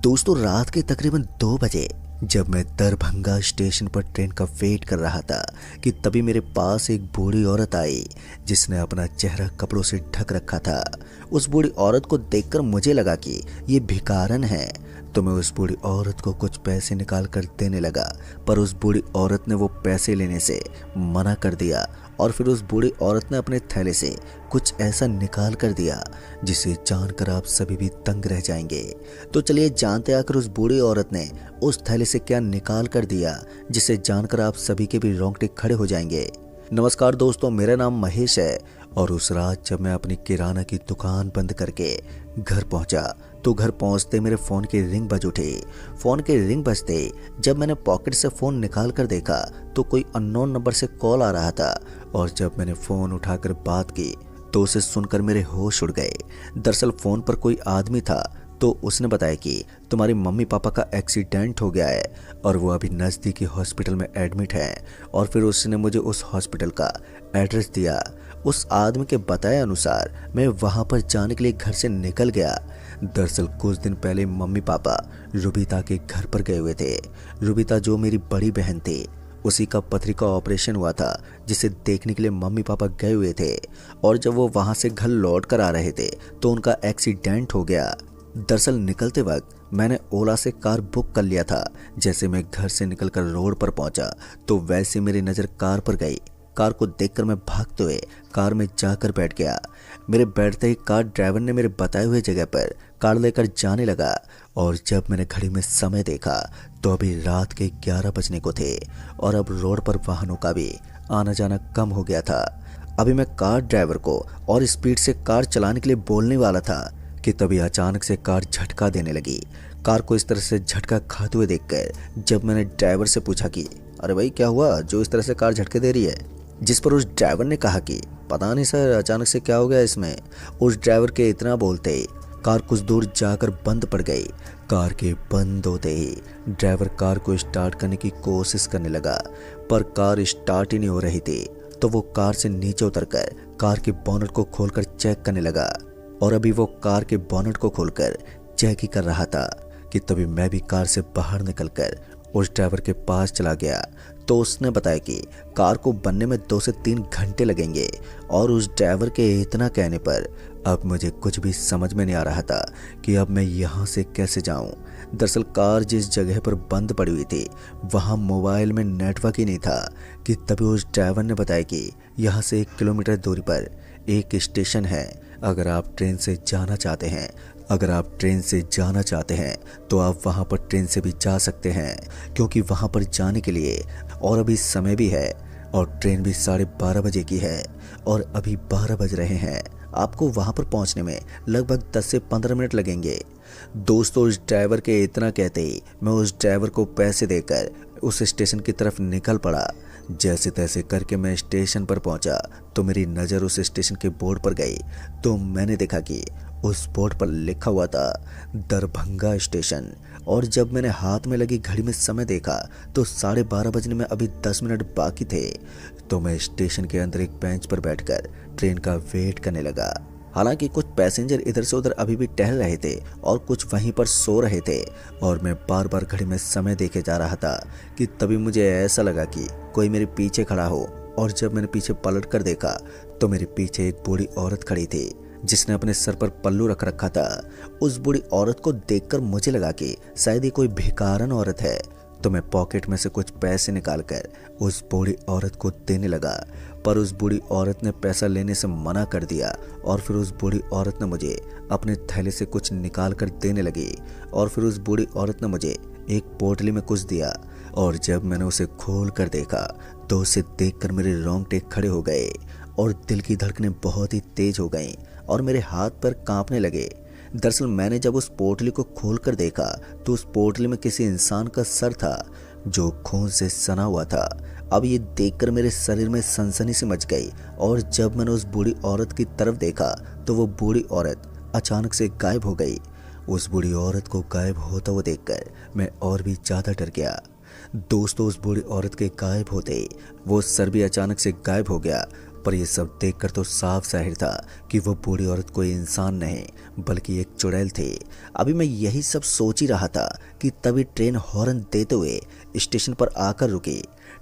दोस्तों रात के तकरीबन 2 बजे जब मैं दरभंगा स्टेशन पर ट्रेन का वेट कर रहा था कि तभी मेरे पास एक बूढ़ी औरत आई जिसने अपना चेहरा कपड़ों से ढक रखा था। उस बूढ़ी औरत को देखकर मुझे लगा कि ये भिखारन है, तो मैं उस बूढ़ी औरत को कुछ पैसे निकाल कर देने लगा, पर उस बूढ़ी औरत ने वो पैसे लेने से मना कर दिया और फिर उस बूढ़ी औरत ने अपने थैले से कुछ ऐसा निकाल कर दिया जिसे जानकर आप सभी भी तंग रह जाएंगे। तो चलिए जानते आखिर उस बूढ़ी औरत ने उस थैले से क्या निकाल कर दिया जिसे जानकर आप सभी के भी रोंगटे खड़े हो जाएंगे। नमस्कार दोस्तों, मेरा नाम महेश है और उस रात जब मैं अपनी किराना की दुकान बंद करके घर पहुंचा तो घर पहुंचते मेरे फ़ोन की रिंग बज उठी। फ़ोन की रिंग बजते जब मैंने पॉकेट से फ़ोन निकाल कर देखा तो कोई अननोन नंबर से कॉल आ रहा था और जब मैंने फ़ोन उठाकर बात की तो उसे सुनकर मेरे होश उड़ गए। दरअसल फ़ोन पर कोई आदमी था तो उसने बताया कि तुम्हारी मम्मी पापा का एक्सीडेंट हो गया है और वो अभी नज़दीकी हॉस्पिटल में एडमिट है। और फिर उसने मुझे उस हॉस्पिटल का एड्रेस दिया। उस आदमी के बताए अनुसार मैं वहाँ पर जाने के लिए घर से निकल गया। दरअसल कुछ दिन पहले मम्मी पापा रुबिता के घर पर गए हुए थे। रुबिता जो मेरी बड़ी बहन थी, उसी का पथरी का ऑपरेशन हुआ था जिसे देखने के लिए मम्मी पापा गए हुए थे और जब वो वहाँ से घर लौट कर आ रहे थे तो उनका एक्सीडेंट हो गया। दरअसल निकलते वक्त मैंने ओला से कार बुक कर लिया था। जैसे मैं घर से निकलकर रोड पर पहुंचा तो वैसे मेरी नज़र कार पर गई। कार को देखकर मैं भागते हुए कार में जाकर बैठ गया। मेरे बैठते ही कार ड्राइवर ने मेरे बताए हुए जगह पर कार लेकर जाने लगा और जब मैंने घड़ी में समय देखा तो अभी रात के 11 बजने को थे और अब रोड पर वाहनों का भी आना जाना कम हो गया था। अभी मैं कार ड्राइवर को और स्पीड से कार चलाने के लिए बोलने वाला था कि तभी अचानक से कार झटका देने लगी। कार को इस तरह से झटका खाते हुए देखकर जब मैंने ड्राइवर से पूछा कि अरे भाई क्या हुआ जो इस तरह से कार झटके दे रही है, जिस पर उस ड्राइवर ने कहा कि पता नहीं सर, अचानक से क्या हो गया इसमें। उस ड्राइवर के इतना बोलते ही कार कुछ दूर जाकर बंद पड़ गई। कार के बंद होते ही ड्राइवर कार को स्टार्ट करने की कोशिश करने लगा पर कार स्टार्ट ही नहीं हो रही थी। तो वो कार से नीचे उतरकर कार के बोनट को खोलकर चेक करने लगा और अभी वो कार के बोनट को खोलकर चेक ही कर रहा था कि तभी मैं भी कार से बाहर निकलकर उस ड्राइवर के पास चला गया। तो उसने बताया कि कार को बनने में 2 से 3 घंटे लगेंगे और उस ड्राइवर के इतना कहने पर अब मुझे कुछ भी समझ में नहीं आ रहा था कि अब मैं यहाँ से कैसे जाऊँ। दरअसल कार जिस जगह पर बंद पड़ी हुई थी वहाँ मोबाइल में नेटवर्क ही नहीं था कि तभी उस ड्राइवर ने बताया कि यहाँ से 1 किलोमीटर दूरी पर एक स्टेशन है। अगर आप ट्रेन से जाना चाहते हैं तो आप वहां पर ट्रेन से भी जा सकते हैं क्योंकि वहां पर जाने के लिए और अभी समय भी है और ट्रेन भी 12:30 बजे की है और अभी 12 बज रहे हैं। आपको वहां पर पहुंचने में लगभग 10 से 15 मिनट लगेंगे। दोस्तों उस ड्राइवर के इतना कहते ही मैं उस ड्राइवर को पैसे देकर उस स्टेशन की तरफ निकल पड़ा। जैसे तैसे करके मैं स्टेशन पर पहुंचा तो मेरी नज़र उस स्टेशन के बोर्ड पर गई तो मैंने देखा कि उस बोर्ड पर लिखा हुआ था दरभंगा स्टेशन। और जब मैंने हाथ में लगी घड़ी में समय देखा तो 12:30 बजने में अभी 10 मिनट बाकी थे। तो मैं स्टेशन के अंदर एक बेंच पर बैठकर ट्रेन का वेट करने लगा। हालांकि कुछ पैसेंजर इधर से उधर अभी भी टहल रहे थे और कुछ वहीं पर सो रहे थे और मैं बार बार घड़ी में समय देखे जा रहा था कि तभी मुझे ऐसा लगा कि कोई मेरे पीछे खड़ा हो। और जब मैंने पीछे पलट कर देखा तो मेरे पीछे एक बूढ़ी औरत खड़ी थी जिसने अपने सर पर पल्लू रख रखा था। उस बूढ़ी औरत को देखकर मुझे लगा कि शायद ये कोई भिखारन औरत है, तो मैं पॉकेट में से कुछ पैसे निकालकर उस बूढ़ी औरत को देने लगा पर उस बूढ़ी औरत ने पैसा लेने से मना कर दिया और फिर उस बूढ़ी औरत ने मुझे अपने थैले से कुछ निकाल कर देने लगी और फिर उस बूढ़ी औरत ने मुझे एक पोटली में कुछ दिया और जब मैंने उसे खोल कर देखा तो उसे देखकर मेरे रोंगटे खड़े हो गए और दिल की धड़कनें बहुत ही तेज हो गईं और मेरे हाथ पैर कांपने लगे। दरअसल मैंने जब उस पोटली को खोल कर देखा तो उस पोटली में किसी इंसान का सर था जो खून से सना हुआ था। अब ये देखकर मेरे शरीर में सनसनी सी मच गई और जब मैंने उस बूढ़ी औरत की तरफ देखा तो वो बूढ़ी औरत अचानक से गायब हो गई। उस बूढ़ी औरत को गायब होता हुआ देखकर मैं और भी ज़्यादा डर गया। दोस्तों उस बूढ़ी औरत के गायब होते ही वो सर भी अचानक से गायब हो गया पर यह सब देखकर तो साफ जाहिर था कि वो बूढ़ी औरत कोई इंसान नहीं बल्कि एक चुड़ैल थी। अभी मैं यही सब सोच ही रहा था कि तभी ट्रेन हॉर्न देते हुए स्टेशन पर आकर रुकी।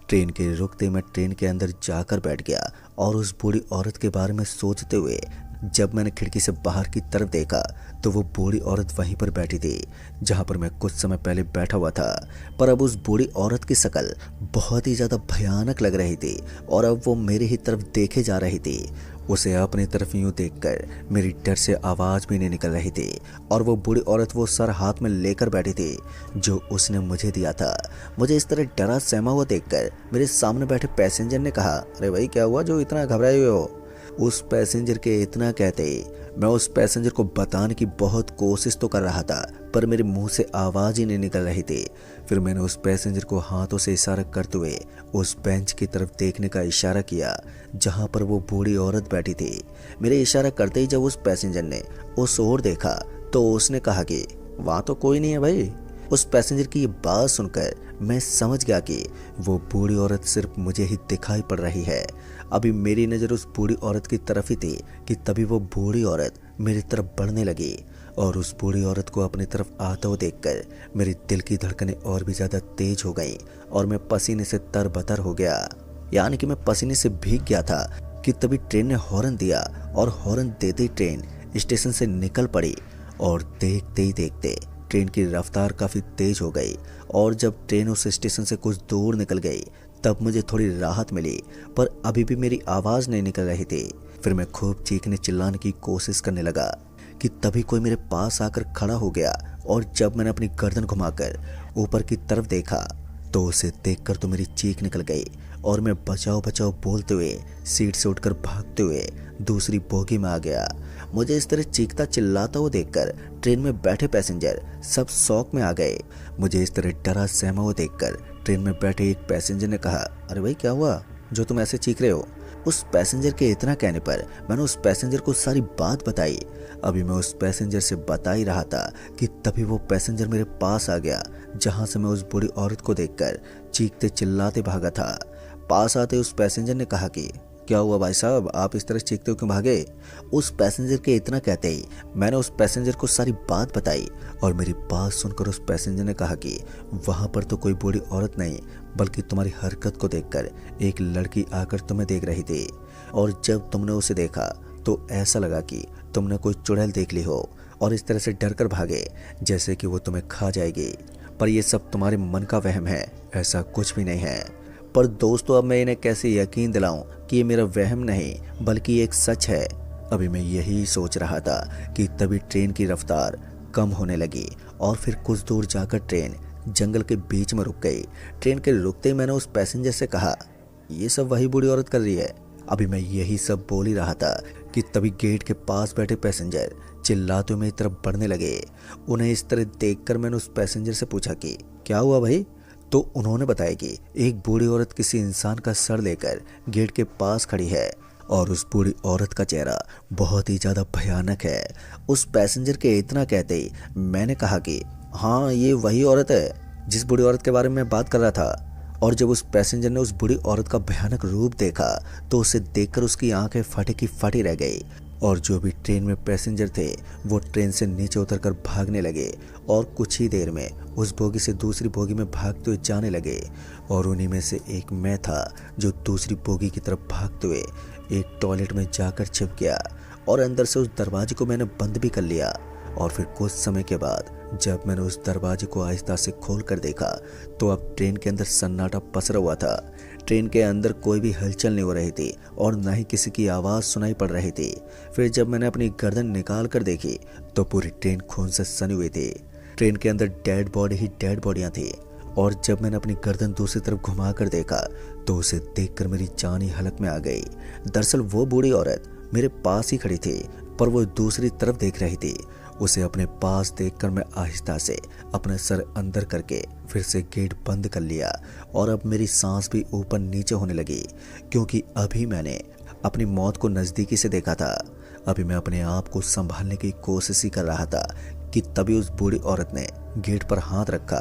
ट्रेन के रुकते मैं ट्रेन के अंदर जाकर बैठ गया और उस बूढ़ी औरत के बारे में सोचते हुए जब मैंने खिड़की से बाहर की तरफ देखा तो वो बूढ़ी औरत वहीं पर बैठी थी जहां पर मैं कुछ समय पहले बैठा हुआ था। पर अब उस बूढ़ी औरत की शक्ल बहुत ही ज़्यादा भयानक लग रही थी और अब वो मेरी ही तरफ देखे जा रही थी। उसे अपनी तरफ यूं देखकर मेरी डर से आवाज़ भी नहीं निकल रही थी और वो बूढ़ी औरत वो सर हाथ में लेकर बैठी थी जो उसने मुझे दिया था। मुझे इस तरह डरा सहमा हुआ देखकर मेरे सामने बैठे पैसेंजर ने कहा, अरे भाई क्या हुआ जो इतना घबराए हुए हो? उस पैसेंजर के इतना कहते ही मैं उस पैसेंजर को बताने की बहुत कोशिश तो कर रहा था पर मेरे मुंह से आवाज़ ही नहीं निकल रही थी। फिर मैंने उस पैसेंजर को हाथों से इशारा करते हुए उस बेंच की तरफ देखने का इशारा किया जहां पर वो बूढ़ी औरत बैठी थी। मेरे इशारा करते ही जब उस पैसेंजर ने उस ओर देखा तो उसने कहा कि वहाँ तो कोई नहीं है भाई। उस पैसेंजर की ये बात सुनकर मैं समझ गया कि वो बूढ़ी औरत सिर्फ मुझे ही दिखाई पड़ रही है। अभी मेरी नज़र उस बूढ़ी औरत की तरफ ही थी कि तभी वो बूढ़ी औरत मेरी तरफ बढ़ने लगी और उस बूढ़ी औरत को अपनी तरफ आता हुआ देखकर मेरे दिल की धड़कनें और भी ज़्यादा तेज हो गई और मैं पसीने से तरबतर हो गया। यानी कि मैं पसीने से भीग गया था कि तभी ट्रेन ने हॉर्न दिया और हॉर्न देते ही ट्रेन स्टेशन से निकल पड़ी और देखते ही देखते ट्रेन की रफ्तार काफ़ी तेज हो गई और जब ट्रेन उस स्टेशन से कुछ दूर निकल गई तब मुझे थोड़ी राहत मिली पर अभी भी मेरी आवाज़ नहीं निकल रही थी। फिर मैं खूब चीखने चिल्लाने की कोशिश करने लगा कि तभी कोई मेरे पास आकर खड़ा हो गया और जब मैंने अपनी गर्दन घुमाकर ऊपर की तरफ देखा तो उसे देखकर तो मेरी चीख निकल गई और मैं बचाओ बचाओ बोलते हुए सीट से उठकर भागते हुए दूसरी बोगी में आ गया। मुझे इस तरह चीखता चिल्लाता हुआ देखकर ट्रेन में बैठे पैसेंजर सब शौक में आ गए। मुझे इस तरह डरा सहमा हुआ देखकर ट्रेन में बैठे एक पैसेंजर ने कहा, अरे भाई क्या हुआ जो तुम ऐसे चीख रहे हो? उस पैसेंजर के इतना कहने पर मैंने उस पैसेंजर को सारी बात बताई। अभी मैं उस पैसेंजर से बता ही रहा था कि तभी वो पैसेंजर मेरे पास आ गया जहां से मैं उस बूढ़ी औरत को देखकर चीखते चिल्लाते भागा था। पास आते उस पैसेंजर ने कहा कि क्या हुआ भाई साहब, आप इस तरह चीखते हो क्यों भागे? उस पैसेंजर के इतना कहते ही मैंने उस पैसेंजर को सारी बात बताई और मेरी बात सुनकर उस पैसेंजर ने कहा कि वहाँ पर तो कोई बूढ़ी औरत नहीं बल्कि तुम्हारी हरकत को देखकर एक लड़की आकर तुम्हें देख रही थी और जब तुमने उसे देखा तो ऐसा लगा कि तुमने कोई चुड़ैल देख ली हो और इस तरह से डर कर भागे जैसे कि वो तुम्हें खा जाएगी। पर यह सब तुम्हारे मन का वहम है, ऐसा कुछ भी नहीं है। पर दोस्तों अब मैं इन्हें कैसे यकीन दिलाऊं कि ये मेरा वहम नहीं बल्कि एक सच है। अभी मैं यही सोच रहा था कि तभी ट्रेन की रफ्तार कम होने लगी और फिर कुछ दूर जाकर ट्रेन जंगल के बीच में रुक गई। ट्रेन के रुकते ही मैंने उस पैसेंजर से कहा, ये सब वही बूढ़ी औरत कर रही है। अभी मैं यही सब बोल ही रहा था कि तभी गेट के पास बैठे पैसेंजर चिल्लाते हुए मेरी तरफ बढ़ने लगे। उन्हें इस तरह देखकर मैंने उस पैसेंजर से पूछा कि क्या हुआ भाई? तो उन्होंने बताया कि एक बूढ़ी औरत किसी इंसान का सर लेकर गेट के पास खड़ी है और उस बूढ़ी औरत का चेहरा बहुत ही ज़्यादा भयानक है। उस पैसेंजर के इतना कहते ही मैंने कहा कि हाँ ये वही औरत है जिस बूढ़ी औरत के बारे में मैं बात कर रहा था। और जब उस पैसेंजर ने उस बूढ़ी औरत का भयानक रूप देखा तो उसे देखकर उसकी आंखें फटी की फटी रह गई और जो भी ट्रेन में पैसेंजर थे वो ट्रेन से नीचे उतरकर भागने लगे और कुछ ही देर में उस बोगी से दूसरी बोगी में भागते हुए जाने लगे। और उन्हीं में से एक मैं था जो दूसरी बोगी की तरफ भागते हुए एक टॉयलेट में जाकर छिप गया और अंदर से उस दरवाजे को मैंने बंद भी कर लिया। और फिर कुछ समय के बाद जब मैंने उस दरवाजे को आहिस्ता से खोल कर देखा तो अब ट्रेन के अंदर सन्नाटा पसरा हुआ था। ट्रेन के अंदर कोई भी हलचल नहीं हो रही थी और न ही किसी की आवाज़ सुनाई पड़ रही थी। फिर जब मैंने अपनी गर्दन निकाल कर देखी तो पूरी ट्रेन खून से सनी हुई थी। ट्रेन के अंदर डेड बॉडी ही डेड बॉडियाँ थी और जब मैंने अपनी गर्दन दूसरी तरफ घुमा कर देखा तो उसे देखकर मेरी जान ही हलक में आ गई। दरअसल वो बूढ़ी औरत मेरे पास ही खड़ी थी पर वो दूसरी तरफ देख रही थी। उसे अपने पास देखकर मैं आहिस्ता से अपना सर अंदर करके फिर से गेट बंद कर लिया और अब मेरी सांस भी ऊपर नीचे होने लगी क्योंकि अभी मैंने अपनी मौत को नज़दीकी से देखा था। अभी मैं अपने आप को संभालने की कोशिश ही कर रहा था कि तभी उस बूढ़ी औरत ने गेट पर हाथ रखा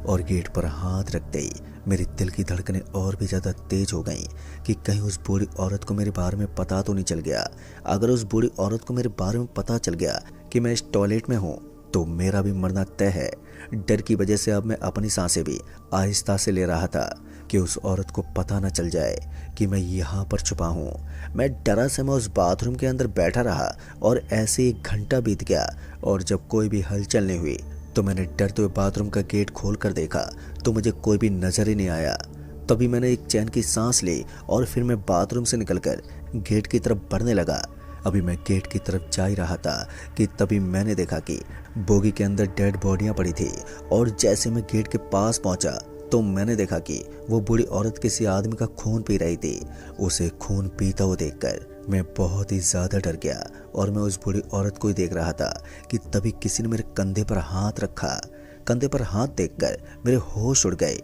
और गेट पर हाथ रखते ही मेरे दिल की धड़कनें और भी ज़्यादा तेज हो गईं कि कहीं उस बूढ़ी औरत को मेरे बारे में पता तो नहीं चल गया। अगर उस बूढ़ी औरत को मेरे बारे में पता चल गया कि मैं इस टॉयलेट में हूँ तो मेरा भी मरना तय है। डर की वजह से अब मैं अपनी सांसें भी आहिस्ता से ले रहा था कि उस औरत को पता न चल जाए कि मैं यहाँ पर छुपा हूँ। मैं डरा से मैं उस बाथरूम के अंदर बैठा रहा और ऐसे 1 घंटा बीत गया और जब कोई भी हलचल नहीं हुई तो मैंने डरते हुए बाथरूम का गेट खोल कर देखा तो मुझे कोई भी नजर ही नहीं आया। तभी मैंने एक चैन की सांस ली और फिर मैं बाथरूम से निकलकर गेट की तरफ बढ़ने लगा। अभी मैं गेट की तरफ जा ही रहा था कि तभी मैंने देखा कि बोगी के अंदर डेड बॉडियां पड़ी थी और जैसे मैं गेट के पास पहुंचा तो मैंने देखा कि वो बूढ़ी औरत किसी आदमी का खून पी रही थी। उसे खून पीता हुआ देखकर मैं बहुत ही ज़्यादा डर गया और मैं उस बूढ़ी औरत को ही देख रहा था कि तभी किसी ने मेरे कंधे पर हाथ रखा। कंधे पर हाथ देखकर मेरे होश उड़ गए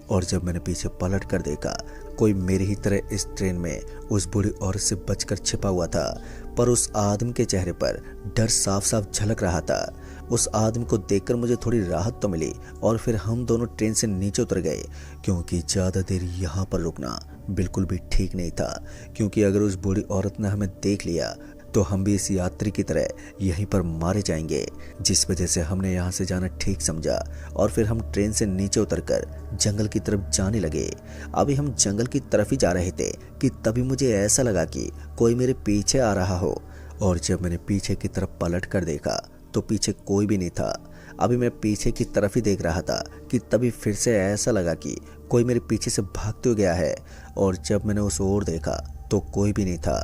और जब मैंने पीछे पलट कर देखा कोई मेरी ही तरह इस ट्रेन में उस बूढ़ी औरत से बचकर छिपा हुआ था, पर उस आदमी के चेहरे पर डर साफ साफ झलक रहा था। उस आदमी को देखकर मुझे थोड़ी राहत तो मिली और फिर हम दोनों ट्रेन से नीचे उतर गए क्योंकि ज़्यादा देर यहाँ पर रुकना बिल्कुल भी ठीक नहीं था, क्योंकि अगर उस बूढ़ी औरत ने हमें देख लिया तो हम भी इस यात्री की तरह यहीं पर मारे जाएंगे। जिस वजह से हमने यहाँ से जाना ठीक समझा और फिर हम ट्रेन से नीचे उतरकर जंगल की तरफ जाने लगे। अभी हम जंगल की तरफ ही जा रहे थे कि तभी मुझे ऐसा लगा कि कोई मेरे पीछे आ रहा हो और जब मैंने पीछे की तरफ पलट कर देखा तो पीछे कोई भी नहीं था। अभी मैं पीछे की तरफ ही देख रहा था कि तभी फिर से ऐसा लगा कि कोई मेरे पीछे से भागते हुए गया है और जब मैंने उस ओर देखा तो कोई भी नहीं था।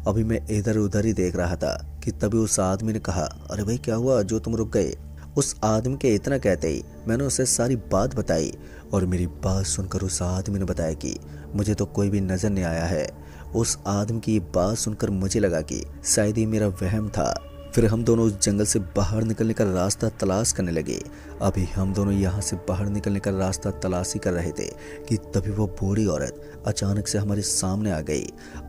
अभी मैं इधर उधर ही देख रहा था कि तभी उस आदमी ने कहा, अरे भाई क्या हुआ जो तुम रुक गए। उस आदमी के इतना कहते ही मैंने उसे सारी बात बताई और मेरी बात सुनकर उस आदमी ने बताया कि मुझे तो कोई भी नजर नहीं आया है। उस आदमी की बात सुनकर मुझे लगा कि शायद ही मेरा वहम था। फिर हम दोनों उस जंगल से बाहर निकलने का रास्ता तलाश करने लगे। अभी हम दोनों यहाँ से बाहर निकलने का रास्ता तलाशी कर रहे थे कि तभी वो बूढ़ी औरत अचानक से हमारे सामने आ गई।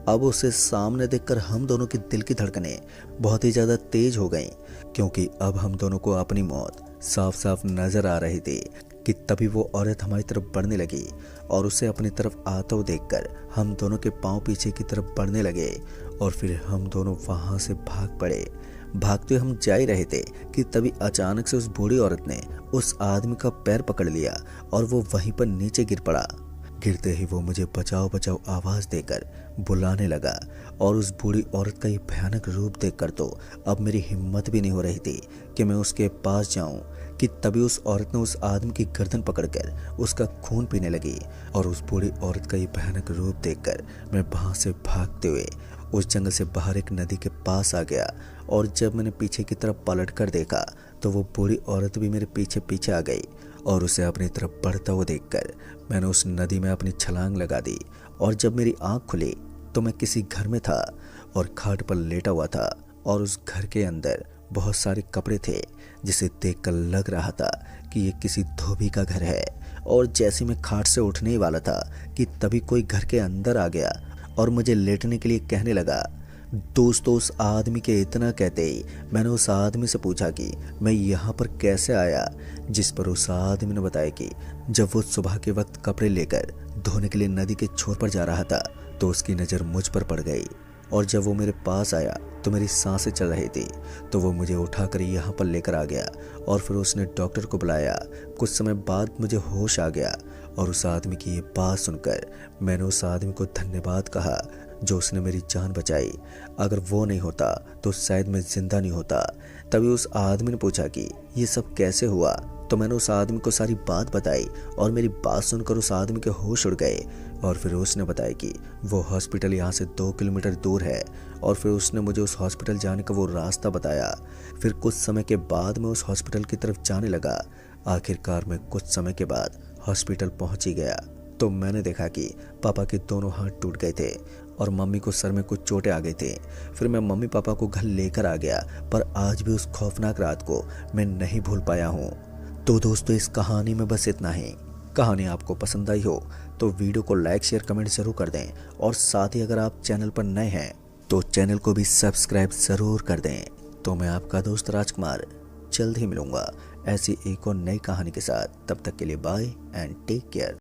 अब उसे सामने देखकर हम दोनों की दिल की धड़कनें बहुत ही ज़्यादा तेज हो गईं, क्योंकि अब हम दोनों को अपनी मौत साफ साफ नजर आ रही थी कि तभी वो औरत हमारी तरफ बढ़ने लगी और उसे अपनी तरफ आता हुआ देखकर हम दोनों के पांव पीछे की तरफ बढ़ने लगे और फिर हम दोनों वहां से भाग पड़े। भागते हुए हम जा ही रहे थे कि तभी अचानक से उस बूढ़ी औरत ने उस आदमी का पैर पकड़ लिया और वो वहीं पर नीचे गिर पड़ा। गिरते ही वो मुझे बचाओ बचाओ आवाज़ देकर बुलाने लगा और उस बूढ़ी औरत का ये भयानक रूप देखकर तो अब मेरी हिम्मत भी नहीं हो रही थी कि मैं उसके पास जाऊं कि तभी उस औरत ने उस आदमी की गर्दन पकड़कर उसका खून पीने लगी और उस बूढ़ी औरत का ये भयानक रूप देखकर मैं वहाँ से भागते हुए उस जंगल से बाहर एक नदी के पास आ गया और जब मैंने पीछे की तरफ पलट कर देखा तो वो बूढ़ी औरत भी मेरे पीछे पीछे आ गई और उसे अपनी तरफ बढ़ता हुआ देखकर मैंने उस नदी में अपनी छलांग लगा दी और जब मेरी आंख खुली तो मैं किसी घर में था और खाट पर लेटा हुआ था और उस घर के अंदर बहुत सारे कपड़े थे जिसे देखकर लग रहा था कि ये किसी धोबी का घर है। और जैसे मैं खाट से उठने ही वाला था कि तभी कोई घर के अंदर आ गया और मुझे लेटने के लिए कहने लगा। दोस्तों उस आदमी के इतना कहते ही मैंने उस आदमी से पूछा कि मैं यहाँ पर कैसे आया, जिस पर उस आदमी ने बताया कि जब वो सुबह के वक्त कपड़े लेकर धोने के लिए नदी के छोर पर जा रहा था तो उसकी नज़र मुझ पर पड़ गई और जब वो मेरे पास आया तो मेरी सांसें चल रही थी तो वो मुझे उठाकर यहाँ पर लेकर आ गया और फिर उसने डॉक्टर को बुलाया। कुछ समय बाद मुझे होश आ गया और उस आदमी की ये बात सुनकर मैंने उस आदमी को धन्यवाद कहा जो उसने मेरी जान बचाई। अगर वो नहीं होता तो शायद मैं जिंदा नहीं होता। तभी उस आदमी ने पूछा कि ये सब कैसे हुआ, तो मैंने उस आदमी को सारी बात बताई और मेरी बात सुनकर उस आदमी के होश उड़ गए और फिर उसने बताया कि वो हॉस्पिटल यहाँ से 2 किलोमीटर दूर है और फिर उसने मुझे उस हॉस्पिटल जाने का वो रास्ता बताया। फिर कुछ समय के बाद मैं उस हॉस्पिटल की तरफ जाने लगा। आखिरकार मैं कुछ समय के बाद हॉस्पिटल पहुँच ही गया तो मैंने देखा कि पापा के दोनों हाथ टूट गए थे और मम्मी को सर में कुछ चोटें आ गई थी। फिर मैं मम्मी पापा को घर लेकर आ गया, पर आज भी उस खौफनाक रात को मैं नहीं भूल पाया हूँ। तो दोस्तों इस कहानी में बस इतना ही। कहानी आपको पसंद आई हो तो वीडियो को लाइक शेयर कमेंट जरूर कर दें और साथ ही अगर आप चैनल पर नए हैं तो चैनल को भी सब्सक्राइब जरूर कर दें। तो मैं आपका दोस्त राजकुमार जल्द ही मिलूंगा ऐसी एक और नई कहानी के साथ। तब तक के लिए बाय एंड टेक केयर।